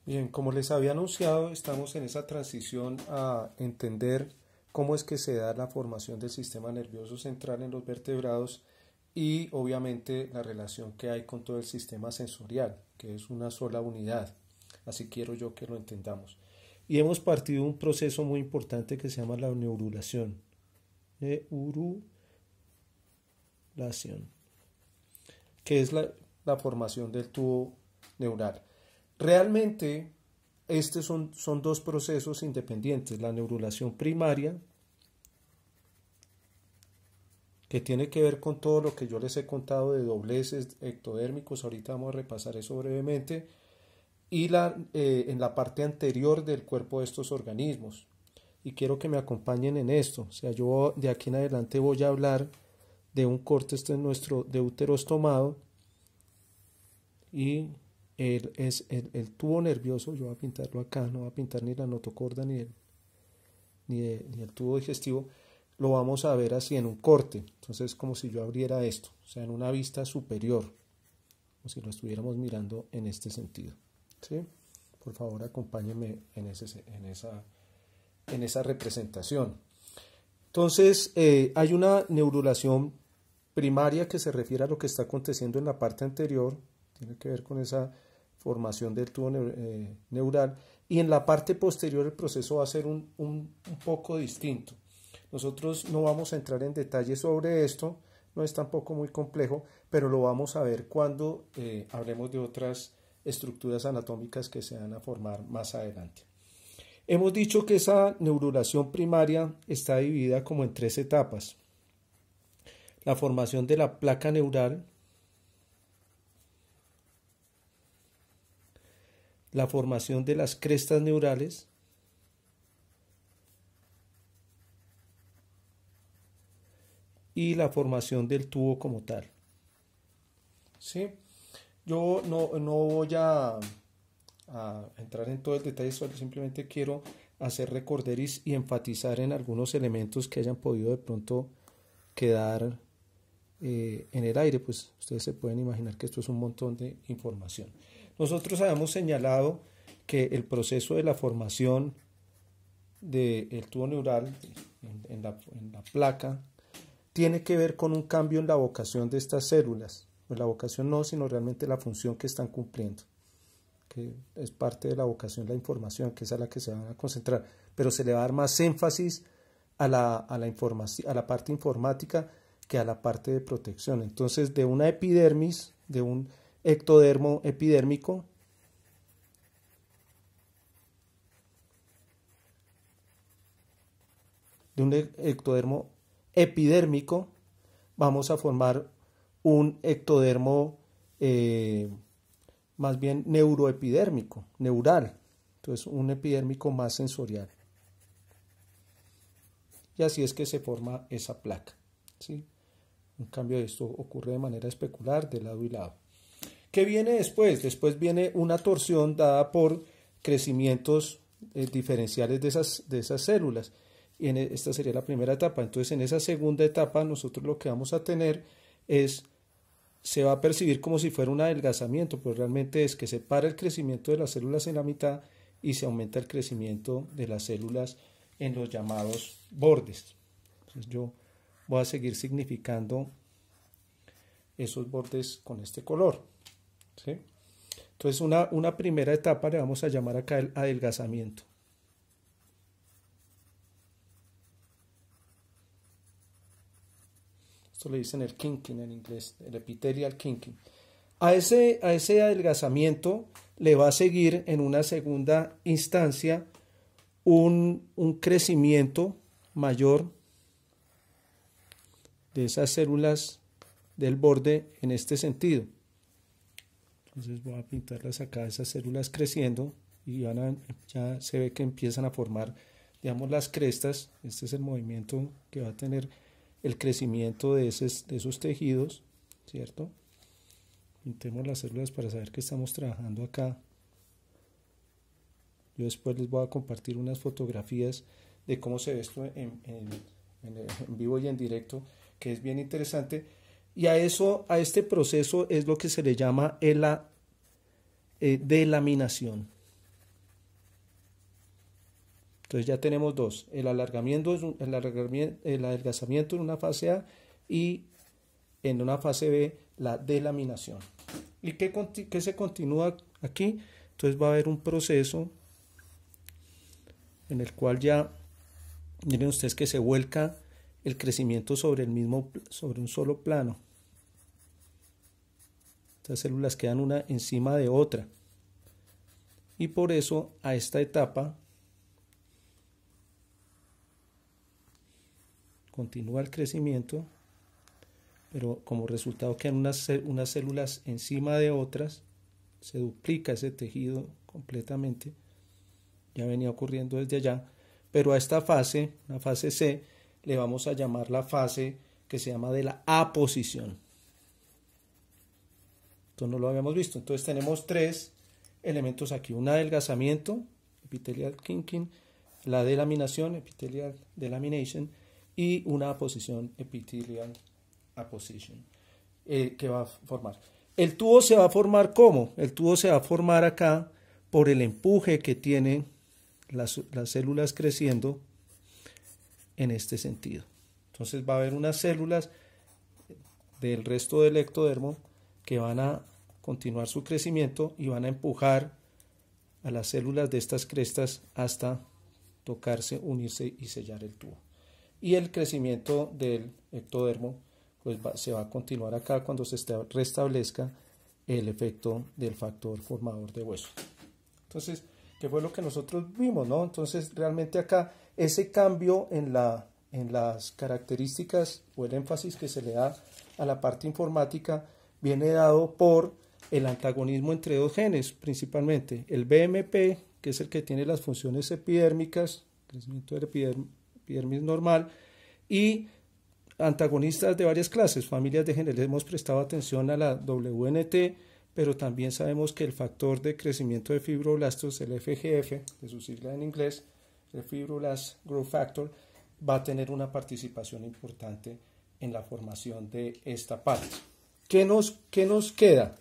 Bien, como les había anunciado, estamos en esa transición a entender cómo es que se da la formación del sistema nervioso central en los vertebrados y obviamente la relación que hay con todo el sistema sensorial, que es una sola unidad. Así quiero yo que lo entendamos. Y hemos partido de un proceso muy importante que se llama la neurulación. Neurulación, que es la formación del tubo neural. Realmente, estos son dos procesos independientes. La neurulación primaria, que tiene que ver con todo lo que yo les he contado de dobleces ectodérmicos, ahorita vamos a repasar eso brevemente, y en la parte anterior del cuerpo de estos organismos. Y quiero que me acompañen en esto. O sea, yo de aquí en adelante voy a hablar de un corte, este es nuestro deuterostomado, y el tubo nervioso, yo voy a pintarlo acá, no voy a pintar ni la notocorda ni el tubo digestivo, lo vamos a ver así en un corte. Entonces, como si yo abriera esto, o sea, en una vista superior, como si lo estuviéramos mirando en este sentido. ¿Sí? Por favor, acompáñenme en esa representación. Entonces, hay una neurulación primaria que se refiere a lo que está aconteciendo en la parte anterior, tiene que ver con esa formación del tubo neural, y en la parte posterior el proceso va a ser un poco distinto. Nosotros no vamos a entrar en detalle sobre esto, no es tampoco muy complejo, pero lo vamos a ver cuando hablemos de otras estructuras anatómicas que se van a formar más adelante. Hemos dicho que esa neurulación primaria está dividida como en tres etapas. La formación de la placa neural, la formación de las crestas neurales y la formación del tubo como tal. ¿Sí? Yo no voy a entrar en todo el detalle, simplemente quiero hacer recorderis y enfatizar en algunos elementos que hayan podido de pronto quedar en el aire. Pues ustedes se pueden imaginar que esto es un montón de información. Nosotros habíamos señalado que el proceso de la formación del tubo neural en la placa tiene que ver con un cambio en la vocación de estas células. Pues la vocación no, sino realmente la función que están cumpliendo, que es parte de la vocación, la información, que es a la que se van a concentrar, pero se le va a dar más énfasis a la parte informática que a la parte de protección. Entonces, de una epidermis, de un ectodermo epidérmico, vamos a formar un ectodermo más bien neuroepidérmico, neural. Entonces, un epidérmico más sensorial. Y así es que se forma esa placa. ¿Sí? En cambio, esto ocurre de manera especular de lado y lado. ¿Qué viene después? Después viene una torsión dada por crecimientos diferenciales de esas células. Y esta sería la primera etapa. Entonces, en esa segunda etapa, nosotros lo que vamos a tener se va a percibir como si fuera un adelgazamiento, pero realmente es que se para el crecimiento de las células en la mitad y se aumenta el crecimiento de las células en los llamados bordes. Entonces, yo voy a seguir significando esos bordes con este color. ¿Sí? Entonces, una primera etapa le vamos a llamar acá el adelgazamiento. Esto le dicen el kinking en inglés, el epithelial kinking. A ese adelgazamiento le va a seguir en una segunda instancia un crecimiento mayor de esas células del borde en este sentido. Entonces voy a pintarlas acá, esas células creciendo, y ya se ve que empiezan a formar, digamos, las crestas. Este es el movimiento que va a tener el crecimiento de esos tejidos, ¿cierto? Pintemos las células para saber que estamos trabajando acá. Yo después les voy a compartir unas fotografías de cómo se ve esto en vivo y en directo, que es bien interesante. Y a este proceso es lo que se le llama delaminación. Entonces ya tenemos dos, el adelgazamiento en una fase A y en una fase B la delaminación. ¿Y qué se continúa aquí? Entonces va a haber un proceso en el cual ya, miren ustedes que se vuelca el crecimiento sobre un solo plano. Estas células quedan una encima de otra. Y por eso a esta etapa continúa el crecimiento, pero como resultado quedan unas células encima de otras, se duplica ese tejido completamente, ya venía ocurriendo desde allá, pero a esta fase, la fase C, le vamos a llamar la fase que se llama de la aposición. Entonces no lo habíamos visto, entonces tenemos tres elementos aquí, un adelgazamiento, epithelial kinking, la delaminación, epithelial delamination, y una aposición, epithelial apposition, que va a formar. El tubo se va a formar ¿cómo? El tubo se va a formar acá por el empuje que tienen las células creciendo en este sentido. Entonces va a haber unas células del resto del ectodermo que van a continuar su crecimiento y van a empujar a las células de estas crestas hasta tocarse, unirse y sellar el tubo. Y el crecimiento del ectodermo pues se va a continuar acá cuando se restablezca el efecto del factor formador de hueso. Entonces, ¿qué fue lo que nosotros vimos, no? Entonces, realmente acá ese cambio en las características o el énfasis que se le da a la parte informática viene dado por el antagonismo entre dos genes, principalmente el BMP, que es el que tiene las funciones epidérmicas, crecimiento de epidermis normal, y antagonistas de varias clases, familias de genes. Les hemos prestado atención a la WNT, pero también sabemos que el factor de crecimiento de fibroblastos, el FGF, de su sigla en inglés, el Fibroblast Growth Factor, va a tener una participación importante en la formación de esta parte. ¿Qué nos queda?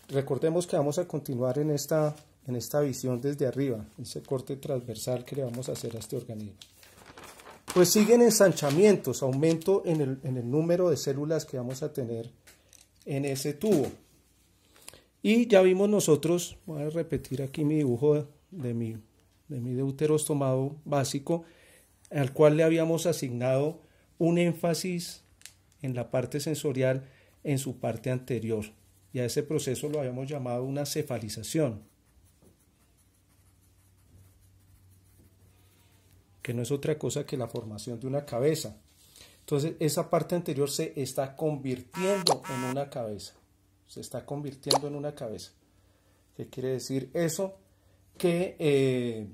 Recordemos que vamos a continuar en esta visión desde arriba, ese corte transversal que le vamos a hacer a este organismo. Pues siguen ensanchamientos, aumento en el número de células que vamos a tener en ese tubo. Y ya vimos nosotros, voy a repetir aquí mi dibujo de mi deuterostomado básico, al cual le habíamos asignado un énfasis en la parte sensorial en su parte anterior. Y a ese proceso lo habíamos llamado una cefalización, que no es otra cosa que la formación de una cabeza. Entonces, esa parte anterior se está convirtiendo en una cabeza. Se está convirtiendo en una cabeza. ¿Qué quiere decir eso? Que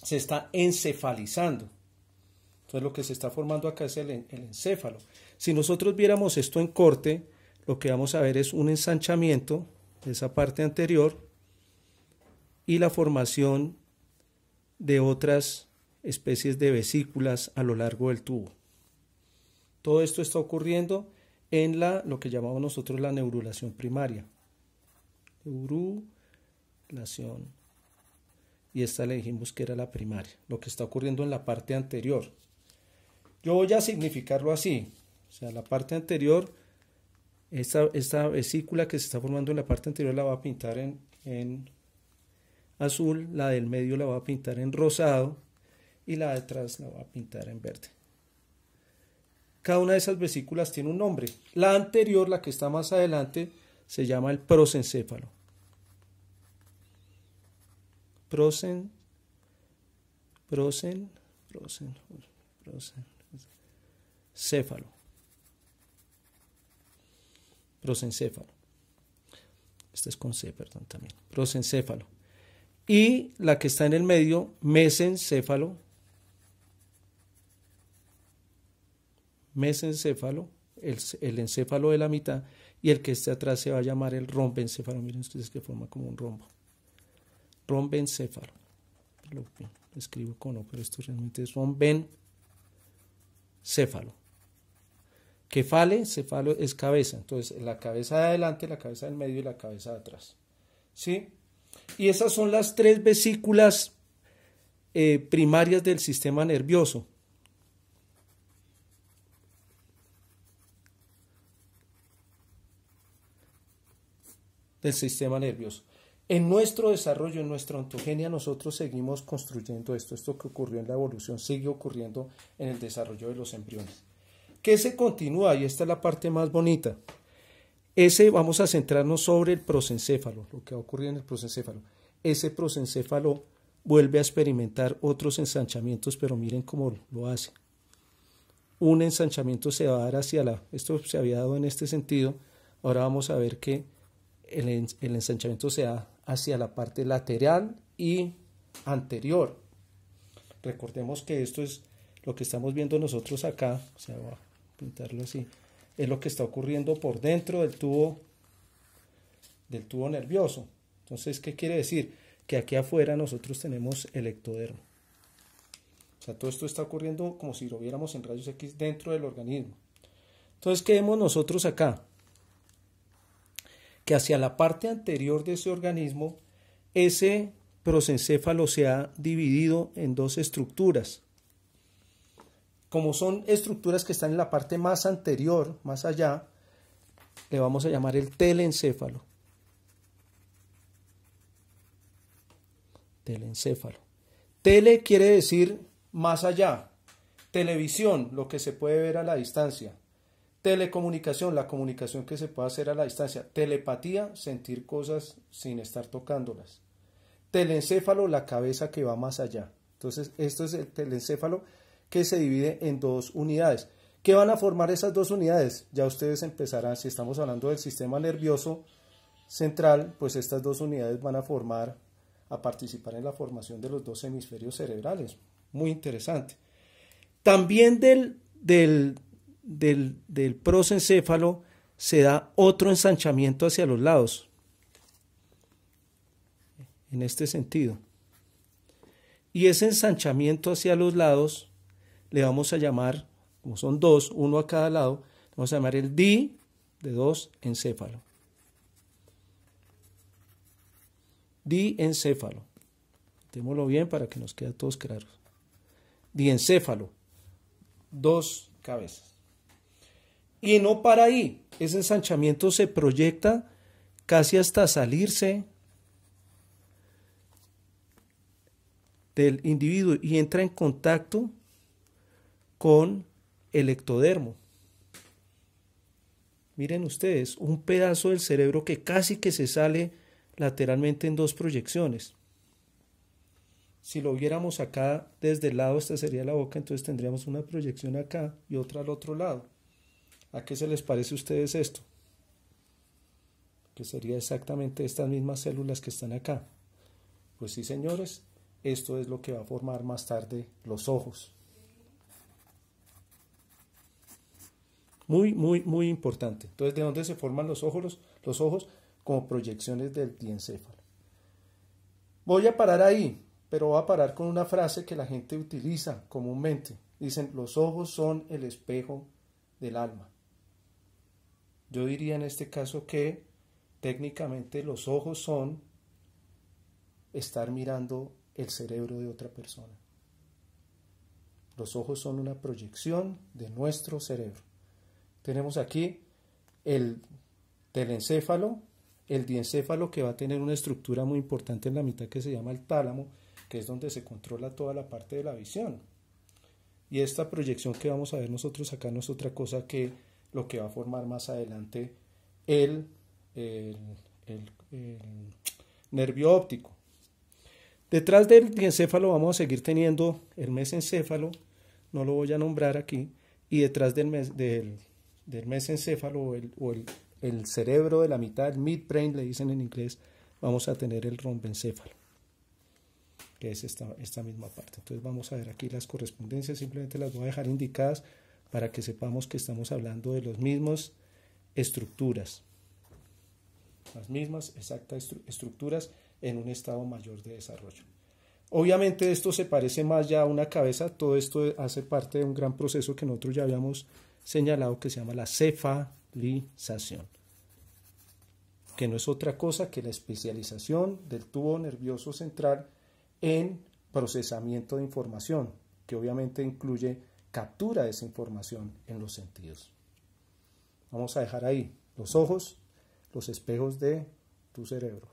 se está encefalizando. Entonces, lo que se está formando acá es el encéfalo. Si nosotros viéramos esto en corte, lo que vamos a ver es un ensanchamiento de esa parte anterior y la formación de otras especies de vesículas a lo largo del tubo. Todo esto está ocurriendo en lo que llamamos nosotros la neurulación primaria. Neurulación. Y esta le dijimos que era la primaria, lo que está ocurriendo en la parte anterior. Yo voy a significarlo así. O sea, la parte anterior, esta vesícula que se está formando en la parte anterior la va a pintar en azul, la del medio la va a pintar en rosado y la de atrás la va a pintar en verde. Cada una de esas vesículas tiene un nombre. La anterior, la que está más adelante, se llama el prosencéfalo. Prosencéfalo. Prosencéfalo. Este es con C, perdón, también. Prosencéfalo. Y la que está en el medio, mesencéfalo. Mesencéfalo, el encéfalo de la mitad, y el que esté atrás se va a llamar el rombencéfalo. Miren ustedes que forma como un rombo. Rombencéfalo. Lo escribo con O, pero esto realmente es rombencéfalo. Céfalo es cabeza. Entonces, la cabeza de adelante, la cabeza del medio y la cabeza de atrás. ¿Sí? Y esas son las tres vesículas primarias del sistema nervioso. Del sistema nervioso. En nuestro desarrollo, en nuestra ontogenia, nosotros seguimos construyendo esto. Esto que ocurrió en la evolución sigue ocurriendo en el desarrollo de los embriones. ¿Qué se continúa? Y esta es la parte más bonita. Vamos a centrarnos sobre el prosencéfalo, lo que va a ocurrir en el prosencéfalo. Ese prosencéfalo vuelve a experimentar otros ensanchamientos, pero miren cómo lo hace. Un ensanchamiento se va a dar hacia esto se había dado en este sentido, ahora vamos a ver que el ensanchamiento se da hacia la parte lateral y anterior. Recordemos que esto es lo que estamos viendo nosotros acá, o sea, voy a pintarlo así, es lo que está ocurriendo por dentro del tubo nervioso. Entonces, ¿qué quiere decir? Que aquí afuera nosotros tenemos el ectodermo. O sea, todo esto está ocurriendo como si lo viéramos en rayos X dentro del organismo. Entonces, ¿qué vemos nosotros acá? Que hacia la parte anterior de ese organismo, ese prosencéfalo se ha dividido en dos estructuras. Como son estructuras que están en la parte más anterior, más allá, le vamos a llamar el telencéfalo. Telencéfalo. Tele quiere decir más allá. Televisión, lo que se puede ver a la distancia. Telecomunicación, la comunicación que se puede hacer a la distancia. Telepatía, sentir cosas sin estar tocándolas. Telencéfalo, la cabeza que va más allá. Entonces, esto es el telencéfalo que se divide en dos unidades. ¿Qué van a formar esas dos unidades? Ya ustedes empezarán, si estamos hablando del sistema nervioso central, pues estas dos unidades van a participar en la formación de los dos hemisferios cerebrales. Muy interesante. También del prosencéfalo se da otro ensanchamiento hacia los lados, en este sentido. Y ese ensanchamiento hacia los lados le vamos a llamar, como son dos, uno a cada lado, le vamos a llamar el di de dos encéfalo. Diencéfalo. Démoslo bien para que nos quede a todos claros. Diencéfalo. Dos cabezas. Y no para ahí. Ese ensanchamiento se proyecta casi hasta salirse del individuo y entra en contacto con el ectodermo. Miren ustedes, un pedazo del cerebro que casi que se sale lateralmente en dos proyecciones. Si lo viéramos acá desde el lado, esta sería la boca, entonces tendríamos una proyección acá y otra al otro lado. ¿A qué se les parece a ustedes esto? Que sería exactamente estas mismas células que están acá. Pues sí, señores, esto es lo que va a formar más tarde los ojos. Muy, muy, muy importante. Entonces, ¿de dónde se forman los ojos? Los ojos como proyecciones del diencéfalo. Voy a parar ahí, pero voy a parar con una frase que la gente utiliza comúnmente. Dicen, los ojos son el espejo del alma. Yo diría en este caso que técnicamente los ojos son estar mirando el cerebro de otra persona. Los ojos son una proyección de nuestro cerebro. Tenemos aquí el telencéfalo, el diencéfalo, que va a tener una estructura muy importante en la mitad que se llama el tálamo, que es donde se controla toda la parte de la visión. Y esta proyección que vamos a ver nosotros acá no es otra cosa que lo que va a formar más adelante el nervio óptico. Detrás del diencéfalo vamos a seguir teniendo el mesencéfalo, no lo voy a nombrar aquí, y detrás del mesencéfalo o el cerebro de la mitad, el midbrain le dicen en inglés, vamos a tener el rombencéfalo, que es esta misma parte. Entonces vamos a ver aquí las correspondencias, simplemente las voy a dejar indicadas para que sepamos que estamos hablando de las mismas estructuras, las mismas exactas estructuras en un estado mayor de desarrollo. Obviamente esto se parece más ya a una cabeza, todo esto hace parte de un gran proceso que nosotros ya habíamos señalado que se llama la cefalización, que no es otra cosa que la especialización del tubo nervioso central en procesamiento de información, que obviamente incluye captura de esa información en los sentidos. Vamos a dejar ahí los ojos, los espejos de tu cerebro.